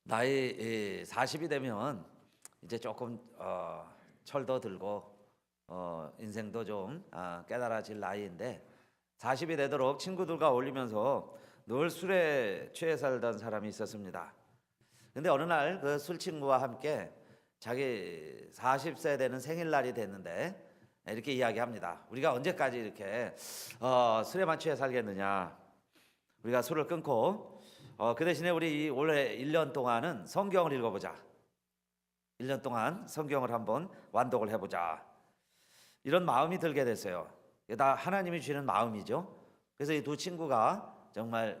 나이 40이 되면 이제 조금 철도 들고 인생도 좀 깨달아질 나이인데, 40이 되도록 친구들과 어울리면서 늘 술에 취해 살던 사람이 있었습니다. 근데 어느 날 그 술 친구와 함께 자기 40세 되는 생일날이 됐는데 이렇게 이야기합니다. 우리가 언제까지 이렇게 술에만 취해 살겠느냐? 우리가 술을 끊고 그 대신에 우리 올해 1년 동안은 성경을 읽어보자. 1년 동안 성경을 한번 완독을 해보자. 이런 마음이 들게 됐어요. 이게 다 하나님이 주시는 마음이죠. 그래서 이 두 친구가 정말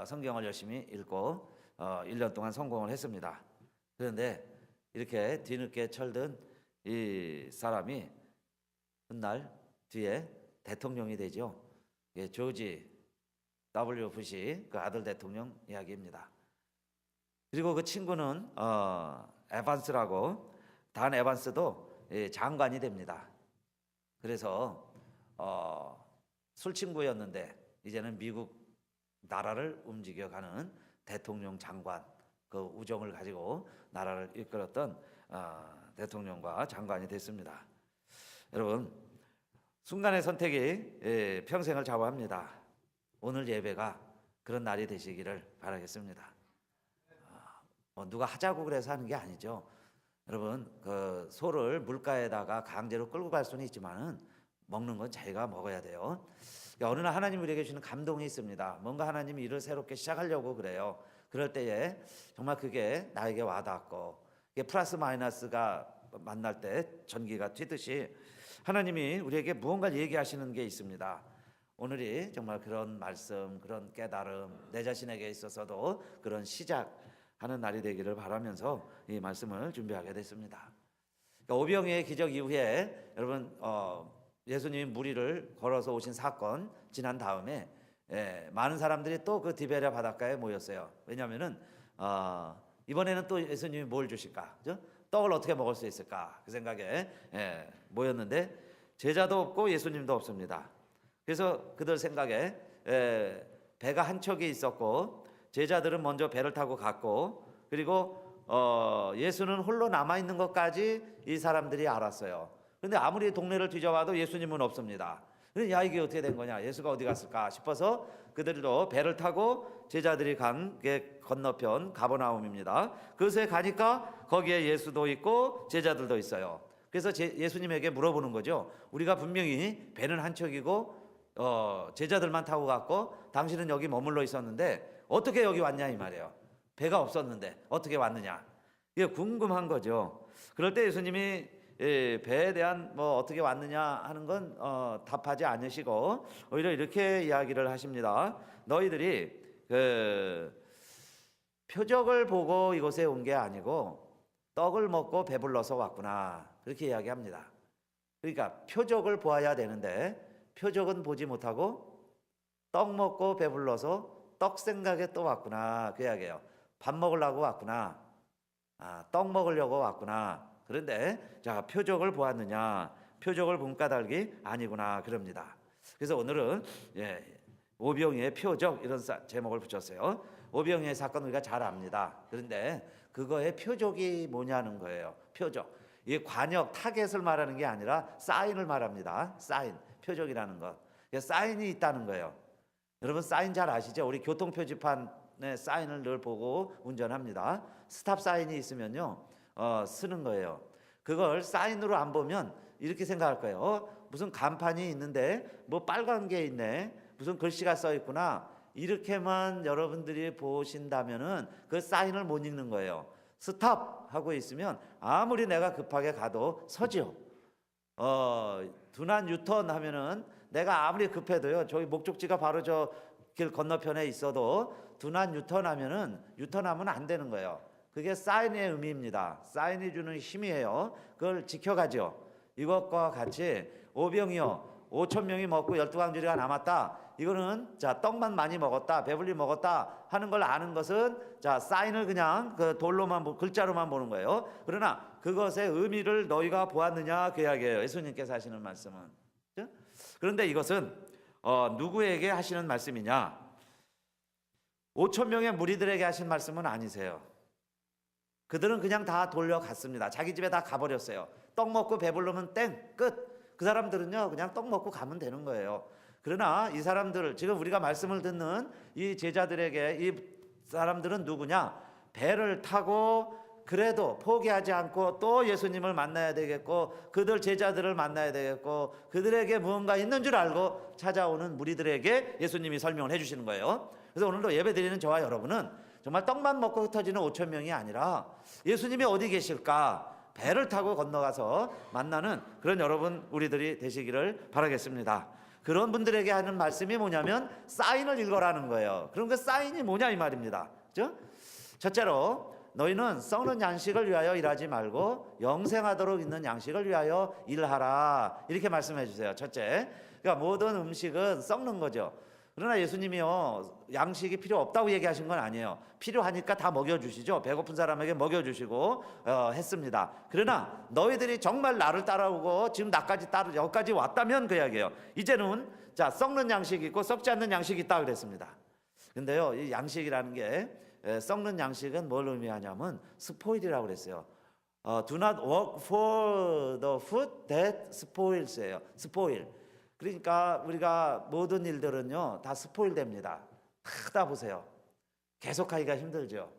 성경을 열심히 읽고 1년 동안 성공을 했습니다. 그런데 이렇게 뒤늦게 철든 이 사람이 훗날 뒤에 대통령이 되죠. 조지 W 부시 그 아들 대통령 이야기입니다. 그리고 그 친구는 에반스라고, 단 에반스도 장관이 됩니다. 그래서 술 친구였는데 이제는 미국 나라를 움직여가는 대통령 장관, 그 우정을 가지고 나라를 이끌었던 대통령과 장관이 됐습니다. 여러분, 순간의 선택이 평생을 좌우합니다. 오늘 예배가 그런 날이 되시기를 바라겠습니다. 누가 하자고 그래서 하는 게 아니죠. 여러분, 그 소를 물가에다가 강제로 끌고 갈 수는 있지만은 먹는 건 자기가 먹어야 돼요. 어느 날 하나님 우리에게 주시는 감동이 있습니다. 뭔가 하나님이 일을 새롭게 시작하려고 그래요. 그럴 때에 정말 그게 나에게 와닿고, 이게 플러스 마이너스가 만날 때 전기가 튀듯이 하나님이 우리에게 무언가 얘기하시는 게 있습니다. 오늘이 정말 그런 말씀, 그런 깨달음, 내 자신에게 있어서도 그런 시작하는 날이 되기를 바라면서 이 말씀을 준비하게 됐습니다. 오병이의 기적 이후에 여러분 예수님이 무리를 걸어서 오신 사건 지난 다음에 많은 사람들이 또 그 디베랴 바닷가에 모였어요. 왜냐하면은 이번에는 또 예수님이 뭘 주실까? 그죠? 떡을 어떻게 먹을 수 있을까? 그 생각에 모였는데 제자도 없고 예수님도 없습니다. 그래서 그들 생각에 배가 한 척이 있었고 제자들은 먼저 배를 타고 갔고, 그리고 예수는 홀로 남아 있는 것까지 이 사람들이 알았어요. 그런데 아무리 동네를 뒤져봐도 예수님은 없습니다. 야, 이게 어떻게 된 거냐? 예수가 어디 갔을까 싶어서 그들도 배를 타고 제자들이 간 게 건너편 가버나움입니다. 그곳에 가니까 거기에 예수도 있고 제자들도 있어요. 그래서 예수님에게 물어보는 거죠. 우리가 분명히 배는 한 척이고 제자들만 타고 갔고 당신은 여기 머물러 있었는데 어떻게 여기 왔냐 이 말이에요. 배가 없었는데 어떻게 왔느냐, 이게 궁금한 거죠. 그럴 때 예수님이 배에 대한 어떻게 왔느냐 하는 건 답하지 않으시고 오히려 이렇게 이야기를 하십니다. 너희들이 그 표적을 보고 이곳에 온 게 아니고 떡을 먹고 배불러서 왔구나, 그렇게 이야기합니다. 그러니까 표적을 보아야 되는데 표적은 보지 못하고 떡 먹고 배불러서 떡 생각에 또 왔구나, 그 이야기예요. 밥 먹으려고 왔구나, 떡 먹으려고 왔구나. 그런데 자, 표적을 보았느냐? 표적을 본 까닭이 아니구나, 그럽니다. 그래서 오늘은 오병이의 표적, 이런 제목을 붙였어요. 오병이의 사건 우리가 잘 압니다. 그런데 그거의 표적이 뭐냐는 거예요. 표적. 이게 관역, 타겟을 말하는 게 아니라 사인을 말합니다. 사인, 표적이라는 것. 사인이 있다는 거예요. 여러분 사인 잘 아시죠? 우리 교통표지판에 사인을 늘 보고 운전합니다. 스탑 사인이 있으면요 쓰는 거예요. 그걸 사인으로 안 보면 이렇게 생각할 거예요. 무슨 간판이 있는데 뭐 빨간 게 있네, 무슨 글씨가 써 있구나, 이렇게만 여러분들이 보신다면은 그 사인을 못 읽는 거예요. 스탑 하고 있으면 아무리 내가 급하게 가도 서지요. 둔한 유턴 하면은 내가 아무리 급해도요, 저희 목적지가 바로 저 길 건너편에 있어도 둔한 유턴 하면은 유턴하면 안 되는 거예요. 그게 사인의 의미입니다. 사인이 주는 힘이에요. 그걸 지켜가죠. 이것과 같이 오병이요 5천 명이 먹고 12광주리가 남았다. 이거는 자, 떡만 많이 먹었다, 배불리 먹었다 하는 걸 아는 것은 자, 사인을 그냥 그 돌로만 글자로만 보는 거예요. 그러나 그것의 의미를 너희가 보았느냐, 그 이야기예요. 예수님께서 하시는 말씀은. 그런데 이것은 누구에게 하시는 말씀이냐? 5천 명의 무리들에게 하신 말씀은 아니세요. 그들은 그냥 다 돌려갔습니다. 자기 집에 다 가버렸어요. 떡 먹고 배부르면 땡, 끝. 그 사람들은요 그냥 떡 먹고 가면 되는 거예요. 그러나 이 사람들, 지금 우리가 말씀을 듣는 이 제자들에게 이 사람들은 누구냐? 배를 타고 그래도 포기하지 않고 또 예수님을 만나야 되겠고, 그들 제자들을 만나야 되겠고, 그들에게 무언가 있는 줄 알고 찾아오는 무리들에게 예수님이 설명을 해주시는 거예요. 그래서 오늘도 예배드리는 저와 여러분은 정말 떡만 먹고 흩어지는 5천 명이 아니라 예수님이 어디 계실까 배를 타고 건너가서 만나는 그런 여러분 우리들이 되시기를 바라겠습니다. 그런 분들에게 하는 말씀이 뭐냐면 사인을 읽어라는 거예요. 그럼 그 사인이 뭐냐 이 말입니다. 그렇죠? 첫째로 너희는 썩는 양식을 위하여 일하지 말고 영생하도록 있는 양식을 위하여 일하라, 이렇게 말씀해 주세요. 첫째, 그러니까 모든 음식은 썩는 거죠. 그러나 예수님이요 양식이 필요 없다고 얘기하신 건 아니에요. 필요하니까 다 먹여주시죠. 배고픈 사람에게 먹여주시고 했습니다. 그러나 너희들이 정말 나를 따라오고 지금 나까지 따라 여기까지 왔다면 그 이야기예요. 이제는 자, 썩는 양식이 있고 썩지 않는 양식이 있다 그랬습니다. 근데요 이 양식이라는 게 썩는 양식은 뭘 의미하냐면 스포일이라고 그랬어요. Do not work for the food that spoils예요. 스포일. 그러니까 우리가 모든 일들은요 다 스포일 됩니다. 다 보세요. 계속하기가 힘들죠.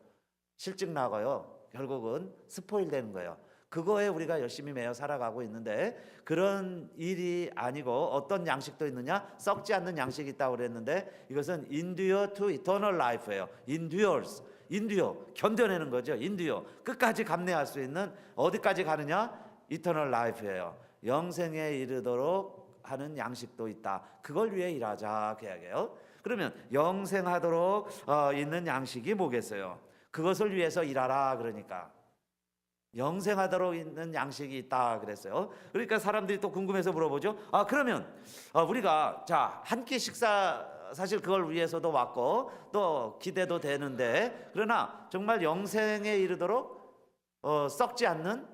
실증 나고요. 결국은 스포일 되는 거예요. 그거에 우리가 열심히 매여 살아가고 있는데, 그런 일이 아니고 어떤 양식도 있느냐? 썩지 않는 양식이 있다고 그랬는데, 이것은 endure to eternal life예요. endures, endure, 견뎌내는 거죠. endure, 끝까지 감내할 수 있는, 어디까지 가느냐? eternal life예요. 영생에 이르도록 하는 양식도 있다. 그걸 위해 일하자 그 이야기예요. 그러면 영생하도록 있는 양식이 뭐겠어요? 그것을 위해서 일하라. 그러니까 영생하도록 있는 양식이 있다 그랬어요. 그러니까 사람들이 또 궁금해서 물어보죠. 그러면 우리가 자, 한 끼 식사 사실 그걸 위해서도 왔고 또 기대도 되는데, 그러나 정말 영생에 이르도록 썩지 않는,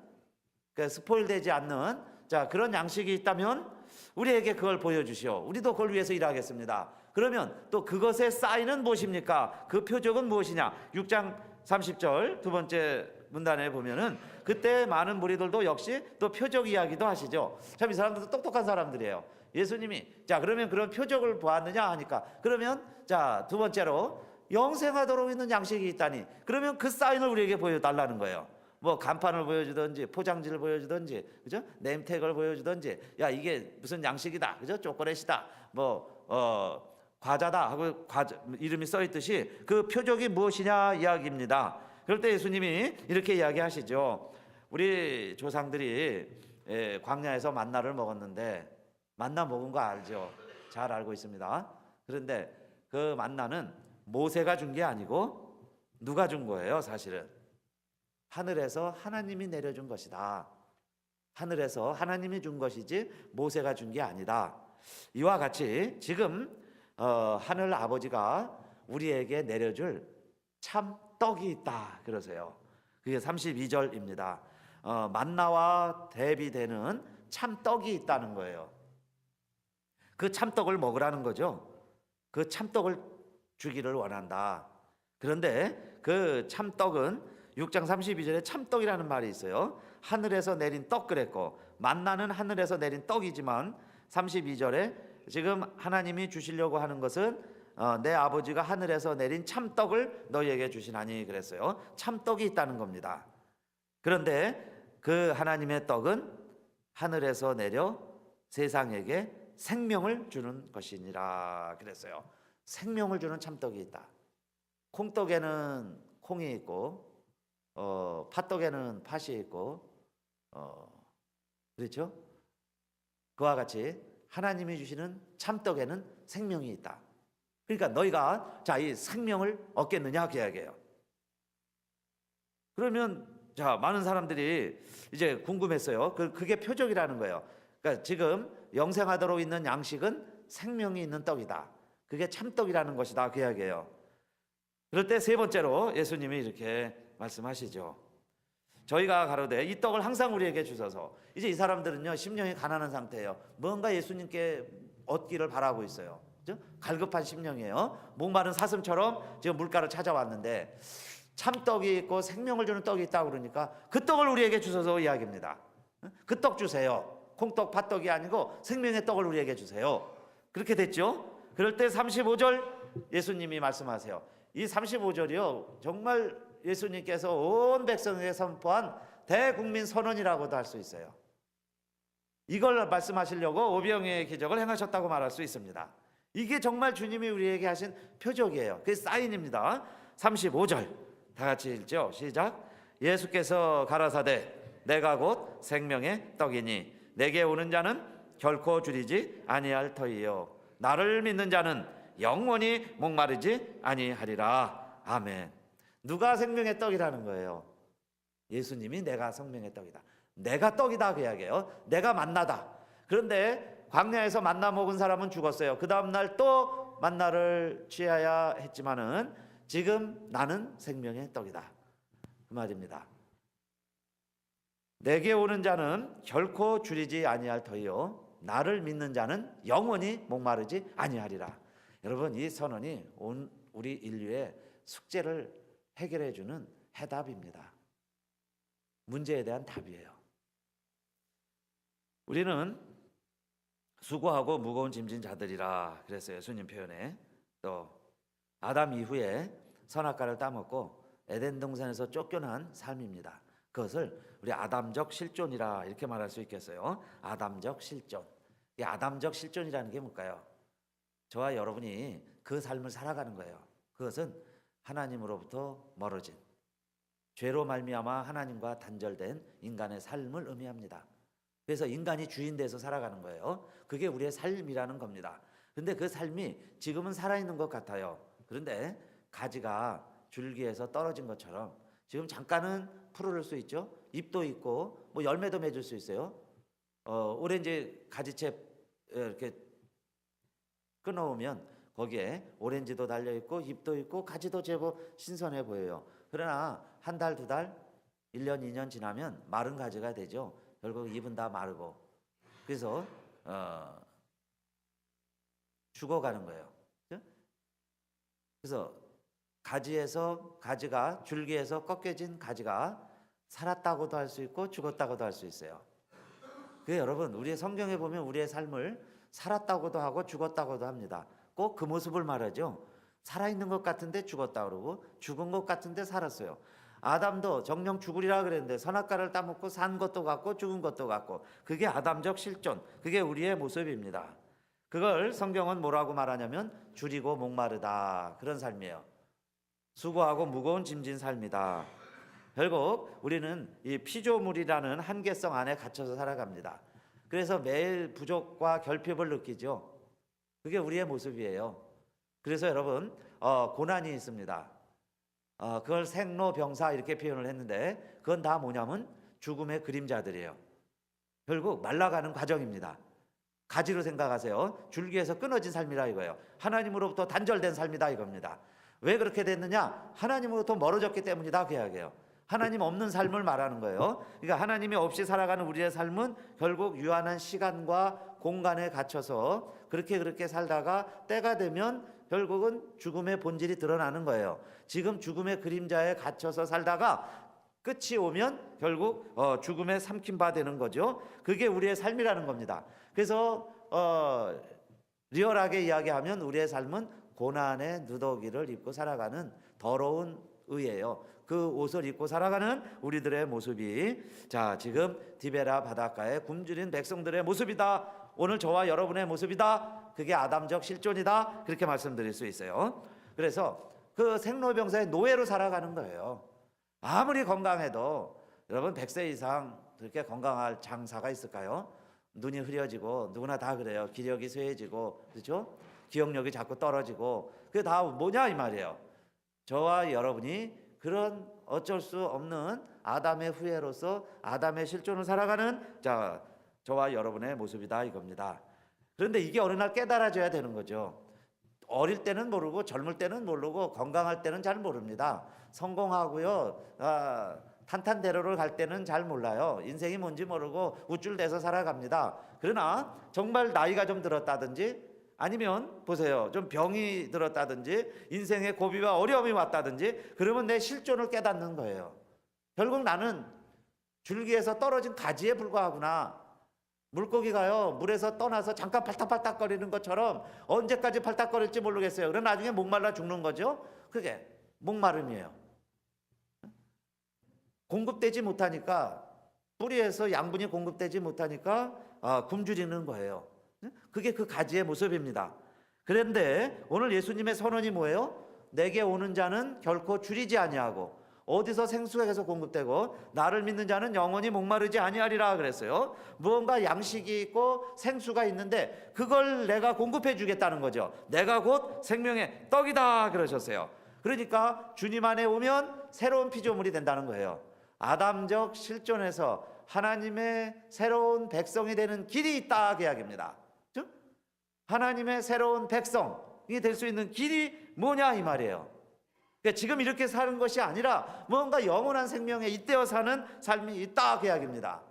스포일되지 않는 자 그런 양식이 있다면 우리에게 그걸 보여주시오. 우리도 그걸 위해서 일하겠습니다. 그러면 또 그것의 사인은 무엇입니까? 그 표적은 무엇이냐? 6장 30절 두 번째 문단에 보면은 그때 많은 무리들도 역시 또 표적 이야기도 하시죠. 참 이 사람들도 똑똑한 사람들이에요. 예수님이 자 그러면 그런 표적을 보았느냐 하니까, 그러면 자 두 번째로 영생하도록 있는 양식이 있다니, 그러면 그 사인을 우리에게 보여달라는 거예요. 뭐 간판을 보여주든지 포장지를 보여주든지, 그죠? 네임택을 보여주든지, 야 이게 무슨 양식이다, 그죠? 초콜릿이다, 뭐 과자다 하고 이름이 써 있듯이 그 표적이 무엇이냐 이야기입니다. 그럴 때 예수님이 이렇게 이야기하시죠. 우리 조상들이 광야에서 만나를 먹었는데, 만나 먹은 거 알죠? 잘 알고 있습니다. 그런데 그 만나는 모세가 준 게 아니고 누가 준 거예요? 사실은 하늘에서 하나님이 내려준 것이다. 하늘에서 하나님이 준 것이지 모세가 준 게 아니다. 이와 같이 지금 하늘 아버지가 우리에게 내려줄 참 떡이 있다 그러세요. 그게 32절입니다. 만나와 대비되는 참 떡이 있다는 거예요. 그 참떡을 먹으라는 거죠. 그 참떡을 주기를 원한다. 그런데 그 참떡은 6장 32절에 참떡이라는 말이 있어요. 하늘에서 내린 떡 그랬고, 만나는 하늘에서 내린 떡이지만 32절에 지금 하나님이 주시려고 하는 것은 내 아버지가 하늘에서 내린 참떡을 너희에게 주시나니 그랬어요. 참떡이 있다는 겁니다. 그런데 그 하나님의 떡은 하늘에서 내려 세상에게 생명을 주는 것이니라 그랬어요. 생명을 주는 참떡이 있다. 콩떡에는 콩이 있고 팥떡에는 팥이 있고 그렇죠? 그와 같이 하나님이 주시는 참떡에는 생명이 있다. 그러니까 너희가 자 이 생명을 얻겠느냐 그 이야기예요. 그러면 자 많은 사람들이 이제 궁금했어요. 그게 표적이라는 거예요. 그러니까 지금 영생하도록 있는 양식은 생명이 있는 떡이다. 그게 참떡이라는 것이다 그 이야기예요. 그럴 때 세 번째로 예수님이 이렇게 말씀하시죠. 저희가 가로되 이 떡을 항상 우리에게 주셔서, 이제 이 사람들은요 심령이 가난한 상태예요. 뭔가 예수님께 얻기를 바라고 있어요. 그죠? 갈급한 심령이에요. 목마른 사슴처럼 지금 물가를 찾아왔는데 참떡이 있고 생명을 주는 떡이 있다고 그러니까 그 떡을 우리에게 주소서 이야기입니다. 그 떡 주세요. 콩떡, 팥떡이 아니고 생명의 떡을 우리에게 주세요. 그렇게 됐죠? 그럴 때 35절 예수님이 말씀하세요. 이 35절이요 정말 예수님께서 온 백성에게 선포한 대국민 선언이라고도 할 수 있어요. 이걸 말씀하시려고 오병이의 기적을 행하셨다고 말할 수 있습니다. 이게 정말 주님이 우리에게 하신 표적이에요. 그게 사인입니다. 35절 다 같이 읽죠. 시작. 예수께서 가라사대 내가 곧 생명의 떡이니 내게 오는 자는 결코 줄이지 아니할 터이요 나를 믿는 자는 영원히 목마르지 아니하리라. 아멘. 누가 생명의 떡이라는 거예요? 예수님이 내가 생명의 떡이다. 내가 떡이다 그 이야기예요. 내가 만나다. 그런데 광야에서 만나 먹은 사람은 죽었어요. 그 다음 날 또 만나를 취해야 했지만은 지금 나는 생명의 떡이다 그 말입니다. 내게 오는 자는 결코 줄이지 아니할 터이요 나를 믿는 자는 영원히 목마르지 아니하리라. 여러분 이 선언이 온 우리 인류의 숙제를 해결해 주는 해답입니다. 문제에 대한 답이에요. 우리는 수고하고 무거운 짐진 자들이라 그랬어요. 예수님 표현에. 또 아담 이후에 선악과를 따먹고 에덴 동산에서 쫓겨난 삶입니다. 그것을 우리 아담적 실존이라 이렇게 말할 수 있겠어요. 아담적 실존. 이 아담적 실존이라는 게 뭘까요? 저와 여러분이 그 삶을 살아가는 거예요. 그것은 하나님으로부터 멀어진 죄로 말미암아 하나님과 단절된 인간의 삶을 의미합니다. 그래서 인간이 주인 돼서 살아가는 거예요. 그게 우리의 삶이라는 겁니다. 그런데 그 삶이 지금은 살아있는 것 같아요. 그런데 가지가 줄기에서 떨어진 것처럼 지금 잠깐은 푸르를 수 있죠. 잎도 있고 뭐 열매도 맺을 수 있어요. 오렌지 가지채 이렇게 끊어오면 거기에 오렌지도 달려있고 잎도 있고 가지도 제법 신선해 보여요. 그러나 한 달, 두 달, 1년, 2년 지나면 마른 가지가 되죠. 결국 잎은 다 마르고 그래서 죽어가는 거예요. 그래서 가지가 줄기에서 꺾여진 가지가 살았다고도 할 수 있고 죽었다고도 할 수 있어요. 그게 여러분 우리의 성경에 보면 우리의 삶을 살았다고도 하고 죽었다고도 합니다. 꼭 그 모습을 말하죠. 살아있는 것 같은데 죽었다 그러고 죽은 것 같은데 살았어요. 아담도 정령 죽으리라 그랬는데 선악과를 따먹고 산 것도 같고 죽은 것도 같고 그게 아담적 실존, 그게 우리의 모습입니다. 그걸 성경은 뭐라고 말하냐면 줄이고 목마르다 그런 삶이에요. 수고하고 무거운 짐진 삶이다. 결국 우리는 이 피조물이라는 한계성 안에 갇혀서 살아갑니다. 그래서 매일 부족과 결핍을 느끼죠. 그게 우리의 모습이에요. 그래서 여러분 고난이 있습니다. 그걸 생로병사 이렇게 표현을 했는데 그건 다 뭐냐면 죽음의 그림자들이에요. 결국 말라가는 과정입니다. 가지로 생각하세요. 줄기에서 끊어진 삶이라 이거예요. 하나님으로부터 단절된 삶이다 이겁니다. 왜 그렇게 됐느냐? 하나님으로부터 멀어졌기 때문이다 그 이야기예요. 하나님 없는 삶을 말하는 거예요. 그러니까 하나님이 없이 살아가는 우리의 삶은 결국 유한한 시간과 공간에 갇혀서 그렇게 살다가 때가 되면 결국은 죽음의 본질이 드러나는 거예요. 지금 죽음의 그림자에 갇혀서 살다가 끝이 오면 결국 죽음에 삼킨 바 되는 거죠. 그게 우리의 삶이라는 겁니다. 그래서 리얼하게 이야기하면 우리의 삶은 고난의 누더기를 입고 살아가는 더러운 의예요. 그 옷을 입고 살아가는 우리들의 모습이 자 지금 디베라 바닷가에 굶주린 백성들의 모습이다. 오늘 저와 여러분의 모습이다. 그게 아담적 실존이다. 그렇게 말씀드릴 수 있어요. 그래서 그 생로병사의 노예로 살아가는 거예요. 아무리 건강해도 여러분 100세 이상 그렇게 건강할 장사가 있을까요? 눈이 흐려지고 누구나 다 그래요. 기력이 쇠해지고 그렇죠? 기억력이 자꾸 떨어지고 그게 다 뭐냐 이 말이에요. 저와 여러분이 그런 어쩔 수 없는 아담의 후예로서 아담의 실존을 살아가는 저와 여러분의 모습이다 이겁니다. 그런데 이게 어느 날 깨달아져야 되는 거죠. 어릴 때는 모르고 젊을 때는 모르고 건강할 때는 잘 모릅니다. 성공하고요 탄탄대로를 갈 때는 잘 몰라요. 인생이 뭔지 모르고 우쭐대서 살아갑니다. 그러나 정말 나이가 좀 들었다든지 아니면 보세요, 좀 병이 들었다든지 인생의 고비와 어려움이 왔다든지 그러면 내 실존을 깨닫는 거예요. 결국 나는 줄기에서 떨어진 가지에 불과하구나. 물고기가요, 물에서 떠나서 잠깐 팔딱팔딱거리는 것처럼 언제까지 팔딱거릴지 모르겠어요. 그럼 나중에 목말라 죽는 거죠. 그게 목마름이에요. 공급되지 못하니까, 뿌리에서 양분이 공급되지 못하니까 굶주리는 거예요. 그게 그 가지의 모습입니다. 그런데 오늘 예수님의 선언이 뭐예요? 내게 오는 자는 결코 줄이지 아니하고 어디서 생수가 계속 공급되고 나를 믿는 자는 영원히 목마르지 아니하리라 그랬어요. 무언가 양식이 있고 생수가 있는데 그걸 내가 공급해 주겠다는 거죠. 내가 곧 생명의 떡이다 그러셨어요. 그러니까 주님 안에 오면 새로운 피조물이 된다는 거예요. 아담적 실존에서 하나님의 새로운 백성이 되는 길이 있다 그 이야기입니다. 즉 하나님의 새로운 백성이 될 수 있는 길이 뭐냐 이 말이에요. 그러니까 지금 이렇게 사는 것이 아니라 뭔가 영원한 생명에 잇대어 사는 삶이 있다 그 이야기입니다.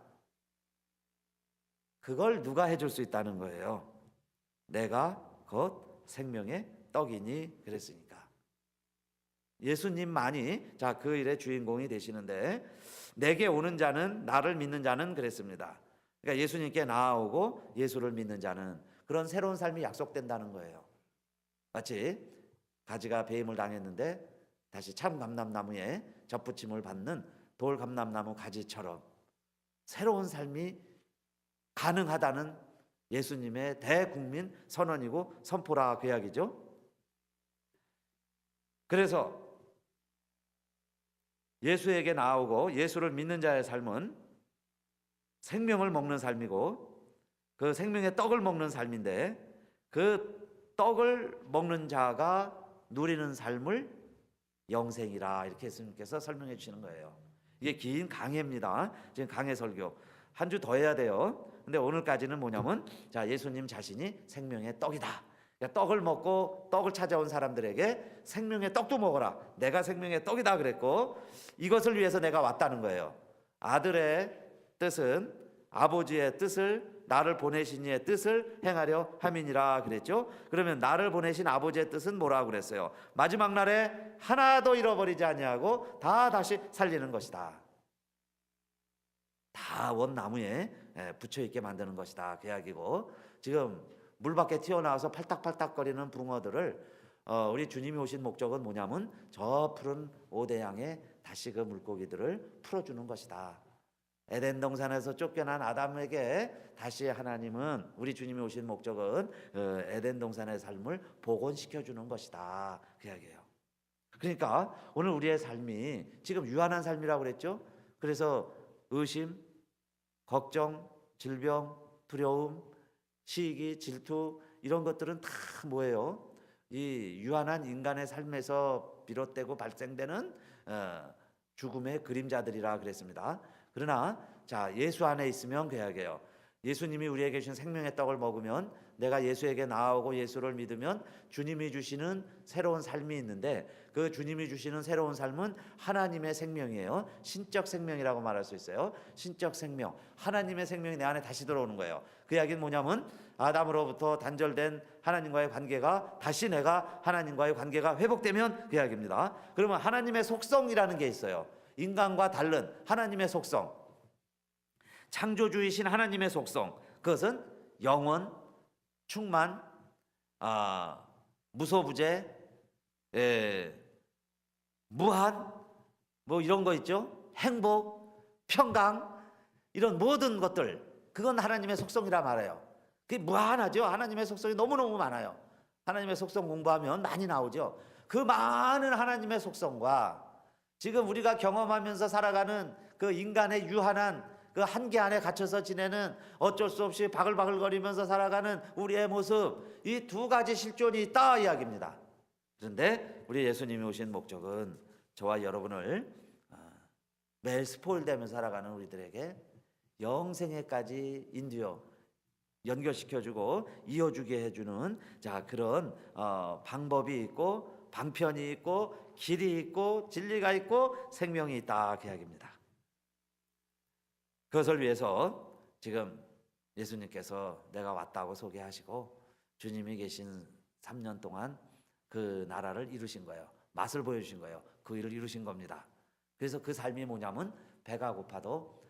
그걸 누가 해줄 수 있다는 거예요. 내가 곧 생명의 떡이니 그랬으니까. 예수님만이 그 일의 주인공이 되시는데 내게 오는 자는, 나를 믿는 자는 그랬습니다. 그러니까 예수님께 나아오고 예수를 믿는 자는 그런 새로운 삶이 약속된다는 거예요. 마치 가지가 배임을 당했는데 다시 참 감람나무에 접붙임을 받는 돌 감람나무 가지처럼 새로운 삶이 가능하다는 예수님의 대국민 선언이고 선포라 그 이야기죠. 그래서 예수에게 나오고 예수를 믿는 자의 삶은 생명을 먹는 삶이고 그 생명의 떡을 먹는 삶인데 그 떡을 먹는 자가 누리는 삶을 영생이라 이렇게 예수님께서 설명해 주시는 거예요. 이게 긴 강해입니다. 지금 강해 설교 한 주 더 해야 돼요. 근데 오늘까지는 뭐냐면 예수님 자신이 생명의 떡이다. 그러니까 떡을 먹고 떡을 찾아온 사람들에게 생명의 떡도 먹어라. 내가 생명의 떡이다 그랬고 이것을 위해서 내가 왔다는 거예요. 아들의 뜻은 아버지의 뜻을 나를 보내신 이의 뜻을 행하려 함이니라 그랬죠. 그러면 나를 보내신 아버지의 뜻은 뭐라고 그랬어요? 마지막 날에 하나도 잃어버리지 아니하고 다 다시 살리는 것이다. 다 원나무에 붙여 있게 만드는 것이다 그 이야기고, 지금 물 밖에 튀어나와서 팔딱팔딱거리는 붕어들을 우리 주님이 오신 목적은 뭐냐면 저 푸른 오대양에 다시 그 물고기들을 풀어주는 것이다. 에덴 동산에서 쫓겨난 아담에게 다시 하나님은, 우리 주님이 오신 목적은 에덴 동산의 삶을 복원시켜 주는 것이다 그 이야기예요. 그러니까 오늘 우리의 삶이 지금 유한한 삶이라고 그랬죠. 그래서 의심, 걱정, 질병, 두려움, 시기, 질투 이런 것들은 다 뭐예요? 이 유한한 인간의 삶에서 비롯되고 발생되는 죽음의 그림자들이라 그랬습니다. 그러나 예수 안에 있으면 그 이야기예요. 예수님이 우리에게 주신 생명의 떡을 먹으면, 내가 예수에게 나아오고 예수를 믿으면 주님이 주시는 새로운 삶이 있는데 그 주님이 주시는 새로운 삶은 하나님의 생명이에요. 신적 생명이라고 말할 수 있어요. 신적 생명, 하나님의 생명이 내 안에 다시 들어오는 거예요. 그 이야기는 뭐냐면 아담으로부터 단절된 하나님과의 관계가 다시 내가 하나님과의 관계가 회복되면 그 이야기입니다. 그러면 하나님의 속성이라는 게 있어요. 인간과 다른 하나님의 속성, 창조주이신 하나님의 속성, 그것은 영원, 충만, 무소부재, 무한, 뭐 이런 거 있죠. 행복, 평강, 이런 모든 것들, 그건 하나님의 속성이라 말해요. 그게 무한하죠. 하나님의 속성이 너무너무 많아요. 하나님의 속성 공부하면 많이 나오죠. 그 많은 하나님의 속성과 지금 우리가 경험하면서 살아가는 그 인간의 유한한 그 한계 안에 갇혀서 지내는, 어쩔 수 없이 바글바글거리면서 살아가는 우리의 모습, 이 두 가지 실존이 있다 이야기입니다. 그런데 우리 예수님이 오신 목적은 저와 여러분을 매일 스포일되면서 살아가는 우리들에게 영생에까지 인도여 연결시켜주고 이어주게 해주는 그런 방법이 있고 방편이 있고 길이 있고 진리가 있고 생명이 있다 그 이야기입니다. 그것을 위해서 지금 예수님께서 내가 왔다고 소개하시고 주님이 계신 3년 동안 그 나라를 이루신 거예요. 맛을 보여주신 거예요. 그 일을 이루신 겁니다. 그래서 그 삶이 뭐냐면 배가 고파도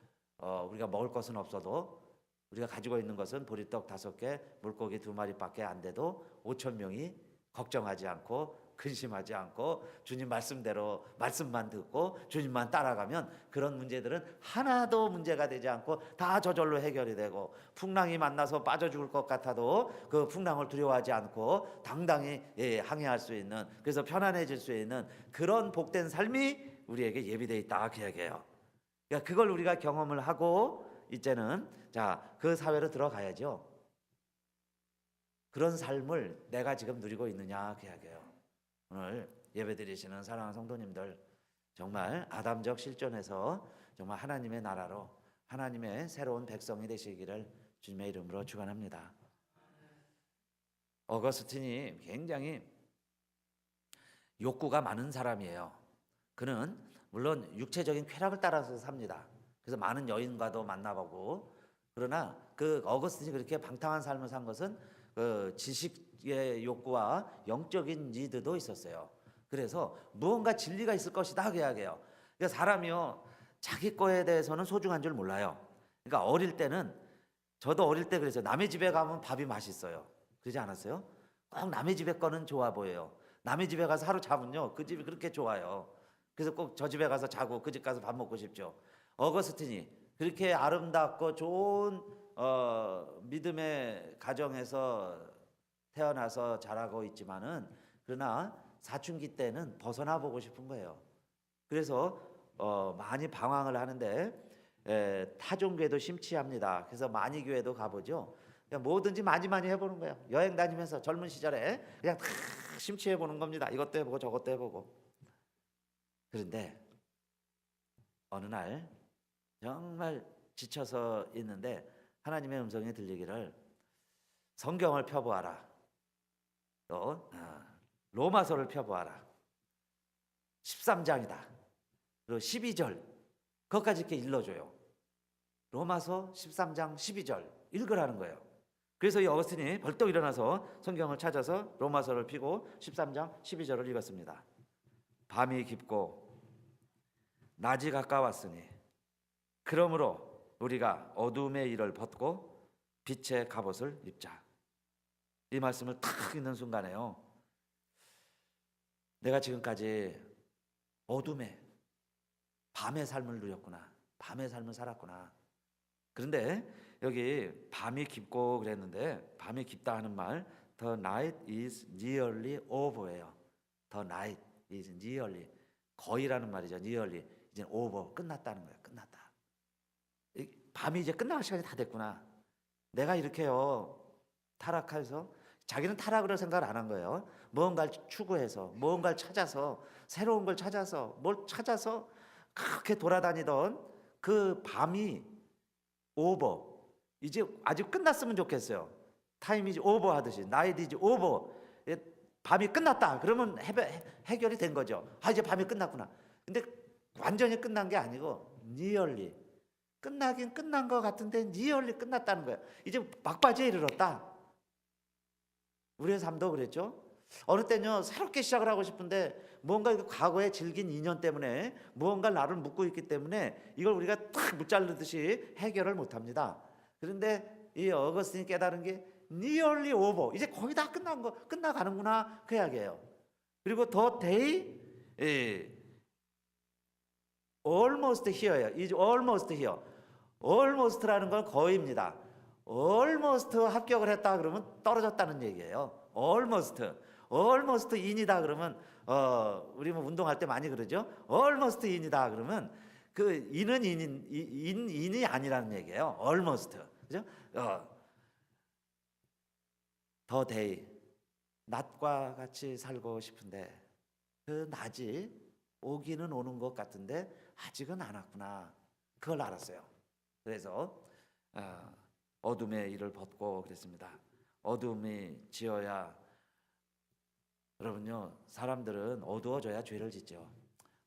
우리가 먹을 것은 없어도 우리가 가지고 있는 것은 보리떡 5개, 물고기 2마리밖에 안 돼도 5천 명이 걱정하지 않고 근심하지 않고 주님 말씀대로 말씀만 듣고 주님만 따라가면 그런 문제들은 하나도 문제가 되지 않고 다 저절로 해결이 되고, 풍랑이 만나서 빠져 죽을 것 같아도 그 풍랑을 두려워하지 않고 당당히 항해할 수 있는, 그래서 편안해질 수 있는 그런 복된 삶이 우리에게 예비되어 있다 그 얘기예요. 그러니까 그걸 우리가 경험을 하고 이제는 그 사회로 들어가야죠. 그런 삶을 내가 지금 누리고 있느냐 그 이야기예요. 오늘 예배드리시는 사랑하는 성도님들, 정말 아담적 실존에서 정말 하나님의 나라로 하나님의 새로운 백성이 되시기를 주님의 이름으로 축원합니다. 어거스틴이 굉장히 욕구가 많은 사람이에요. 그는 물론 육체적인 쾌락을 따라서 삽니다. 그래서 많은 여인과도 만나보고, 그러나 그 어거스틴이 그렇게 방탕한 삶을 산 것은 그 지식의 욕구와 영적인 니드도 있었어요. 그래서 무언가 진리가 있을 것이다 그 이야기예요. 그러니까 사람이요, 자기 거에 대해서는 소중한 줄 몰라요. 그러니까 어릴 때는, 저도 어릴 때 그랬어요. 남의 집에 가면 밥이 맛있어요. 그러지 않았어요? 꼭 남의 집에 거는 좋아 보여요. 남의 집에 가서 하루 자면요, 그 집이 그렇게 좋아요. 그래서 꼭 저 집에 가서 자고 그 집 가서 밥 먹고 싶죠. 어거스틴이 그렇게 아름답고 좋은 믿음의 가정에서 태어나서 자라고 있지만은, 그러나 사춘기 때는 벗어나 보고 싶은 거예요. 그래서 많이 방황을 하는데 타종교회도 심취합니다. 그래서 많이 교회도 가보죠. 그냥 뭐든지 많이 해보는 거예요. 여행 다니면서 젊은 시절에 그냥 다 심취해보는 겁니다. 이것도 해보고 저것도 해보고. 그런데 어느 날 정말 지쳐서 있는데 하나님의 음성이 들리기를, 성경을 펴보아라, 또 로마서를 펴보아라, 13장이다, 그리고 12절 그것까지 이렇게 일러줘요. 로마서 13장 12절 읽으라는 거예요. 그래서 이 어거스틴이 벌떡 일어나서 성경을 찾아서 로마서를 펴고 13장 12절을 읽었습니다. 밤이 깊고 낮이 가까웠으니 그러므로 우리가 어둠의 일을 벗고 빛의 갑옷을 입자. 이 말씀을 탁 읽는 순간에요, 내가 지금까지 어둠의 밤의 삶을 누렸구나, 밤의 삶을 살았구나. 그런데 여기 밤이 깊고 그랬는데, 밤이 깊다 하는 말, The night is nearly over예요. The night is nearly, 거의라는 말이죠. nearly, 이제 over, 끝났다는 거예요. 끝났다. 밤이 이제 끝나갈 시간이 다 됐구나. 내가 이렇게요 타락해서, 자기는 타락으로 생각을 안 한 거예요. 무언가를 추구해서, 무언가를 찾아서, 새로운 걸 찾아서, 뭘 찾아서 그렇게 돌아다니던 그 밤이 오버, 이제 아직 끝났으면 좋겠어요. 타임 이즈 오버 하듯이, 나이트 이즈 오버, 밤이 끝났다 그러면 해결이 된 거죠. 이제 밤이 끝났구나. 근데 완전히 끝난 게 아니고 니얼리, 끝나긴 끝난 것 같은데 니얼리 끝났다는 거예요. 이제 막바지에 이르렀다. 우리의 삶도 그랬죠. 어느 때는요, 새롭게 시작을 하고 싶은데 무언가 과거에 질긴 인연 때문에 무언가 나를 묶고 있기 때문에 이걸 우리가 탁 무자르듯이 해결을 못합니다. 그런데 이 어거스틴이 깨달은 게 nearly over, 이제 거의 다 끝나가는구나 그 이야기예요. 그리고 the day almost here예요. is almost here. almost라는 건 거의입니다. almost 합격을 했다 그러면 떨어졌다는 얘기예요. almost in이다 그러면 우리 뭐 운동할 때 많이 그러죠. almost in이다 그러면 그 in은 in이 아니라는 얘기예요. almost, 그죠? the day, 낮과 같이 살고 싶은데 그 낮이 오기는 오는 것 같은데 아직은 안 왔구나, 그걸 알았어요. 그래서 어둠의 일을 벗고 그랬습니다. 어둠이 지어야, 여러분요, 사람들은 어두워져야 죄를 짓죠.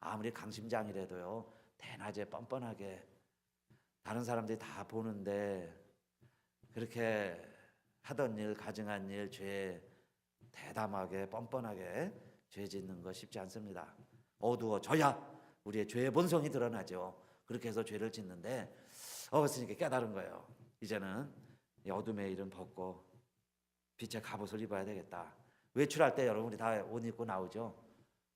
아무리 강심장이라도요, 대낮에 뻔뻔하게 다른 사람들이 다 보는데 그렇게 하던 일, 가증한 일, 죄 대담하게 뻔뻔하게 죄 짓는 거 쉽지 않습니다. 어두워져야 우리의 죄의 본성이 드러나죠. 그렇게 해서 죄를 짓는데 어렸으니까 깨달은 거예요. 이제는 이 어둠의 일은 벗고 빛의 갑옷을 입어야 되겠다. 외출할 때 여러분 우리 다 옷 입고 나오죠.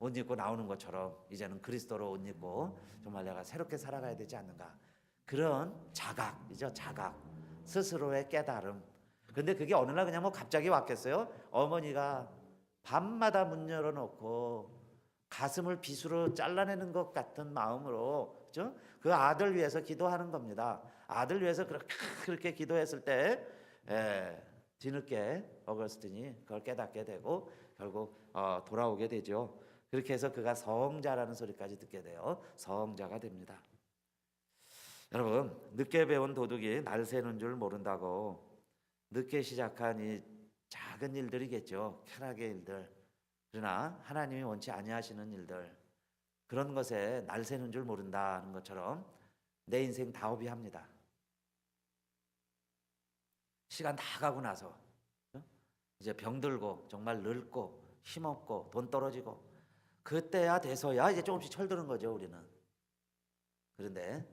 옷 입고 나오는 것처럼 이제는 그리스도로 옷 입고 정말 내가 새롭게 살아가야 되지 않는가. 그런 자각이죠. 자각. 스스로의 깨달음. 근데 그게 어느 날 그냥 뭐 갑자기 왔겠어요? 어머니가 밤마다 문 열어놓고 가슴을 빗으로 잘라내는 것 같은 마음으로, 그죠? 그 아들 위해서 기도하는 겁니다. 아들 위해서 그렇게 기도했을 때 뒤늦게 어거스틴이 그걸 깨닫게 되고 결국 돌아오게 되죠. 그렇게 해서 그가 성자라는 소리까지 듣게 돼요. 성자가 됩니다. 여러분, 늦게 배운 도둑이 날 새는 줄 모른다고 늦게 시작한 이 작은 일들이겠죠. 쾌락의 일들. 그러나 하나님이 원치 아니하시는 일들, 그런 것에 날 새는 줄 모른다는 것처럼 내 인생 다 허비합니다. 시간 다 가고 나서 이제 병들고 정말 늙고 힘없고 돈 떨어지고 그때야 돼서야 이제 조금씩 철드는 거죠, 우리는. 그런데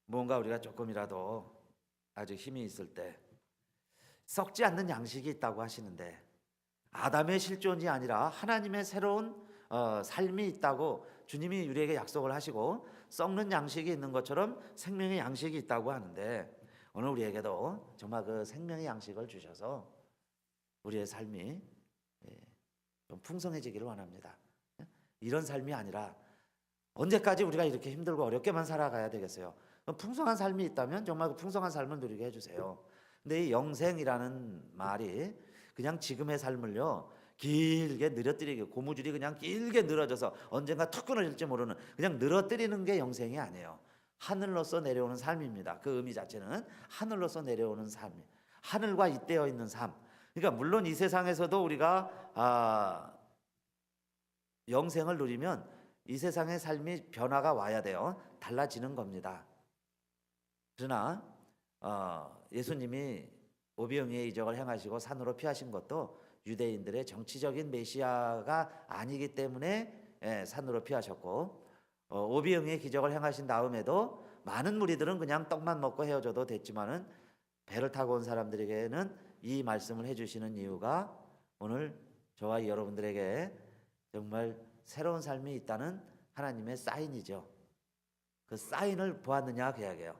뭔가 우리가 조금이라도 아주 힘이 있을 때 썩지 않는 양식이 있다고 하시는데, 아담의 실존이 아니라 하나님의 새로운 삶이 있다고 주님이 우리에게 약속을 하시고 썩는 양식이 있는 것처럼 생명의 양식이 있다고 하는데, 오늘 우리에게도 정말 그 생명의 양식을 주셔서 우리의 삶이 좀 풍성해지기를 원합니다. 이런 삶이 아니라 언제까지 우리가 이렇게 힘들고 어렵게만 살아가야 되겠어요? 풍성한 삶이 있다면 정말 그 풍성한 삶을 누리게 해주세요. 근데 이 영생이라는 말이 그냥 지금의 삶을요 길게 늘어뜨리게, 고무줄이 그냥 길게 늘어져서 언젠가 툭 끊어질지 모르는, 그냥 늘어뜨리는 게 영생이 아니에요. 하늘로서 내려오는 삶입니다. 그 의미 자체는 하늘로서 내려오는 삶, 하늘과 잇대어 있는 삶. 그러니까 물론 이 세상에서도 우리가 영생을 누리면 이 세상의 삶이 변화가 와야 돼요. 달라지는 겁니다. 그러나 예수님이 오병이의 이적을 행하시고 산으로 피하신 것도 유대인들의 정치적인 메시아가 아니기 때문에 산으로 피하셨고, 오병이의 기적을 행하신 다음에도 많은 무리들은 그냥 떡만 먹고 헤어져도 됐지만은 배를 타고 온 사람들에게는 이 말씀을 해주시는 이유가 오늘 저와 여러분들에게 정말 새로운 삶이 있다는 하나님의 사인이죠. 그 사인을 보았느냐 그 이야기예요.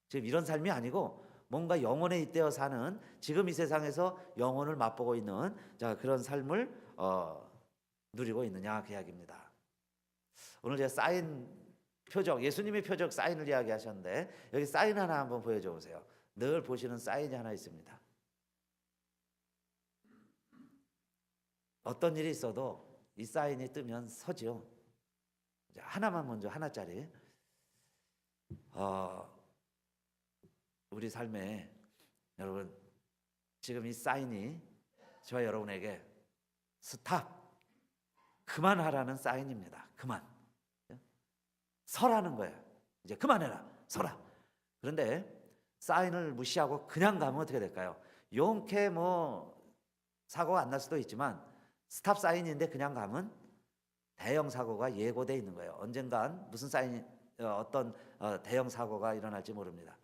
지금 이런 삶이 아니고 뭔가 영혼에 잇대어 사는, 지금 이 세상에서 영혼을 맛보고 있는 그런 삶을 누리고 있느냐 그 이야기입니다. 오늘 제가 사인 표적, 예수님의 표적 사인을 이야기하셨는데 여기 사인 하나 한번 보여줘 보세요. 늘 보시는 사인이 하나 있습니다. 어떤 일이 있어도 이 사인이 뜨면 서지요. 하나만 먼저, 하나짜리. 우리 삶에 여러분 지금 이 사인이 저와 여러분에게 스탑, 그만하라는 사인입니다. 그만, 서라는 거예요. 이제 그만해라, 서라. 그런데 사인을 무시하고 그냥 가면 어떻게 될까요? 용케 사고가 안 날 수도 있지만 스탑 사인인데 그냥 가면 대형 사고가 예고돼 있는 거예요. 언젠간 무슨 사인이 어떤 대형 사고가 일어날지 모릅니다.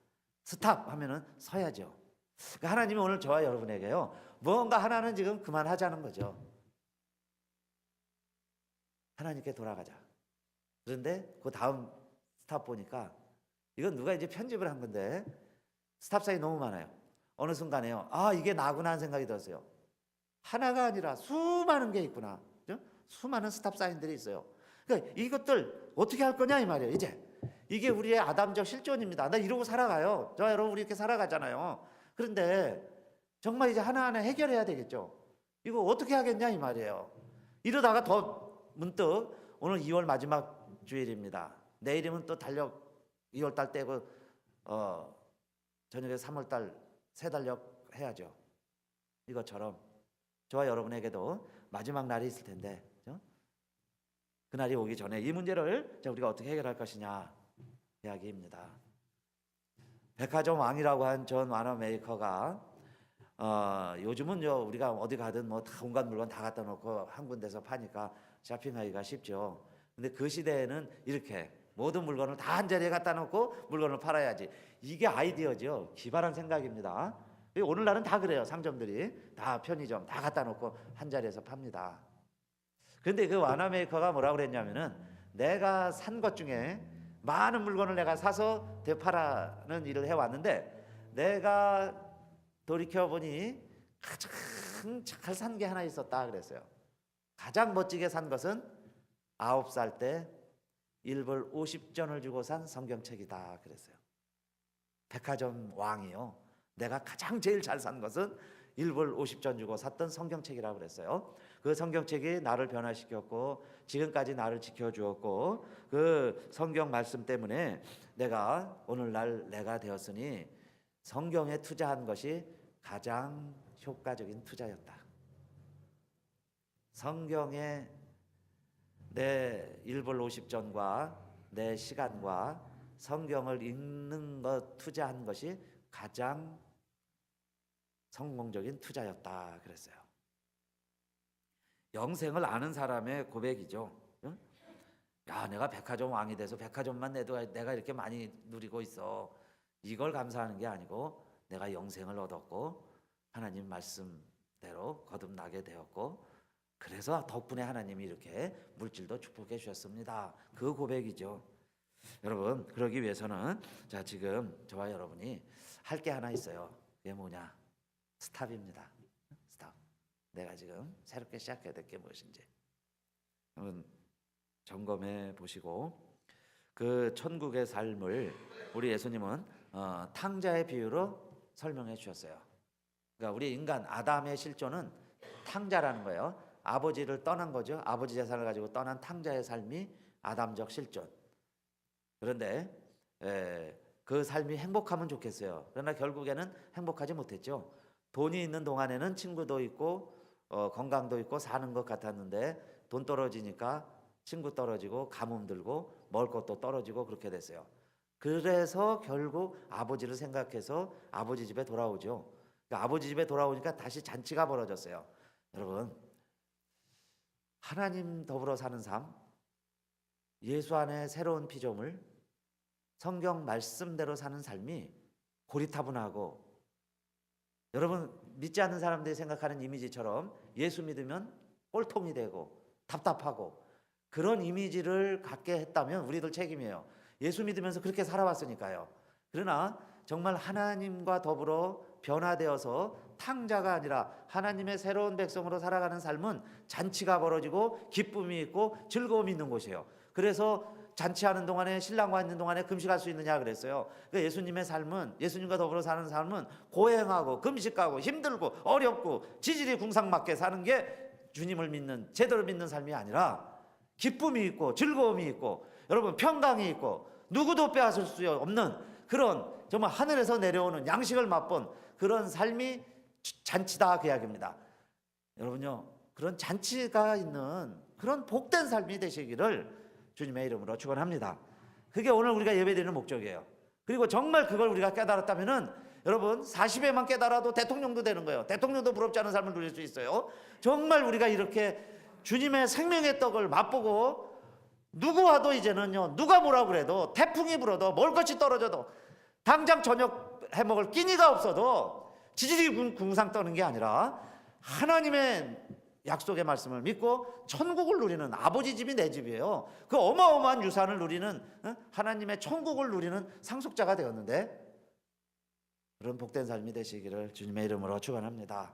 스탑 하면은 서야죠. 그러니까 하나님이 오늘 저와 여러분에게요 뭔가 하나는 지금 그만하자는 거죠. 하나님께 돌아가자. 그런데 그 다음 스탑 보니까 이건 누가 이제 편집을 한 건데 스탑 사인 너무 많아요. 어느 순간에요, 이게 나구나 하는 생각이 들었어요. 하나가 아니라 수많은 게 있구나. 그죠? 수많은 스탑 사인들이 있어요. 그러니까 이것들 어떻게 할 거냐 이 말이에요. 이제 이게 우리의 아담적 실존입니다. 나 이러고 살아가요. 저 여러분 우리 이렇게 살아가잖아요. 그런데 정말 이제 하나하나 해결해야 되겠죠. 이거 어떻게 하겠냐 이 말이에요. 이러다가 더 문득 오늘 2월 마지막 주일입니다. 내일이면 또 달력 2월 달 떼고 저녁에 3월 달 새 달력 해야죠. 이것처럼 저와 여러분에게도 마지막 날이 있을 텐데, 그렇죠? 그날이 오기 전에 이 문제를 우리가 어떻게 해결할 것이냐 이야기입니다. 백화점 왕이라고 한 존 와너메이커가 요즘은 우리가 어디 가든 뭐 다 온갖 물건 다 갖다 놓고 한 군데서 파니까 쇼핑하기가 쉽죠. 근데 그 시대에는 이렇게 모든 물건을 다 한 자리에 갖다 놓고 물건을 팔아야지. 이게 아이디어죠. 기발한 생각입니다. 오늘날은 다 그래요. 상점들이 다 편의점 다 갖다 놓고 한 자리에서 팝니다. 그런데 그 와너메이커가 뭐라고 그랬냐면은 내가 산 것 중에 많은 물건을 내가 사서 되팔아는 일을 해왔는데 내가 돌이켜보니 가장 잘 산 게 하나 있었다 그랬어요. 가장 멋지게 산 것은 9살 때 1불 50전을 주고 산 성경책이다 그랬어요. 백화점 왕이요, 내가 가장 제일 잘 산 것은 1불 50전 주고 샀던 성경책이라고 그랬어요. 그 성경책이 나를 변화시켰고 지금까지 나를 지켜주었고 그 성경 말씀 때문에 내가 오늘날 내가 되었으니 성경에 투자한 것이 가장 효과적인 투자였다. 성경에 내 1불 50전과 내 시간과 성경을 읽는 것 투자한 것이 가장 성공적인 투자였다 그랬어요. 영생을 아는 사람의 고백이죠. 응? 야, 내가 백화점 왕이 돼서 백화점만 내도 내가 이렇게 많이 누리고 있어. 이걸 감사하는 게 아니고 내가 영생을 얻었고 하나님 말씀대로 거듭나게 되었고 그래서 덕분에 하나님이 이렇게 물질도 축복해 주셨습니다. 그 고백이죠. 여러분, 그러기 위해서는 자, 지금 저와 여러분이 할 게 하나 있어요. 그게 뭐냐? 스탑입니다. 스탑. 내가 지금 새롭게 시작해야 될 게 무엇인지 한번 점검해 보시고, 그 천국의 삶을 우리 예수님은 탕자의 비유로 설명해 주셨어요. 그러니까 우리 인간 아담의 실존은 탕자라는 거예요. 아버지를 떠난 거죠. 아버지 재산을 가지고 떠난 탕자의 삶이 아담적 실존. 그런데 그 삶이 행복하면 좋겠어요. 그러나 결국에는 행복하지 못했죠. 돈이 있는 동안에는 친구도 있고 건강도 있고 사는 것 같았는데 돈 떨어지니까 친구 떨어지고 가뭄 들고 먹을 것도 떨어지고 그렇게 됐어요. 그래서 결국 아버지를 생각해서 아버지 집에 돌아오죠. 그러니까 아버지 집에 돌아오니까 다시 잔치가 벌어졌어요. 여러분, 하나님 더불어 사는 삶, 예수 안에 새로운 피조물, 성경 말씀대로 사는 삶이 고리타분하고, 여러분 믿지 않는 사람들이 생각하는 이미지처럼 예수 믿으면 꼴통이 되고 답답하고 그런 이미지를 갖게 했다면 우리들 책임이에요. 예수 믿으면서 그렇게 살아왔으니까요. 그러나 정말 하나님과 더불어 변화되어서 탕자가 아니라 하나님의 새로운 백성으로 살아가는 삶은 잔치가 벌어지고 기쁨이 있고 즐거움이 있는 곳이에요. 그래서 잔치하는 동안에 신랑과 있는 동안에 금식할 수 있느냐 그랬어요. 그러니까 예수님의 삶은, 예수님과 더불어 사는 삶은 고행하고 금식하고 힘들고 어렵고 지질이 궁상맞게 사는 게 주님을 믿는, 제대로 믿는 삶이 아니라 기쁨이 있고 즐거움이 있고 여러분 평강이 있고 누구도 빼앗을 수 없는 그런 정말 하늘에서 내려오는 양식을 맛본 그런 삶이 잔치다 그 이야기입니다. 여러분요, 그런 잔치가 있는 그런 복된 삶이 되시기를 주님의 이름으로 축원합니다. 그게 오늘 우리가 예배드리는 목적이에요. 그리고 정말 그걸 우리가 깨달았다면은 여러분 40에만 깨달아도 대통령도 되는 거예요. 대통령도 부럽지 않은 삶을 누릴 수 있어요. 정말 우리가 이렇게 주님의 생명의 떡을 맛보고 누구 와도 이제는요, 누가 뭐라고 그래도 태풍이 불어도 먹을 것이 떨어져도 당장 저녁 해먹을 끼니가 없어도 지질이 궁상 떠는 게 아니라 하나님의 약속의 말씀을 믿고 천국을 누리는, 아버지 집이 내 집이에요. 그 어마어마한 유산을 누리는, 하나님의 천국을 누리는 상속자가 되었는데 그런 복된 삶이 되시기를 주님의 이름으로 축원합니다.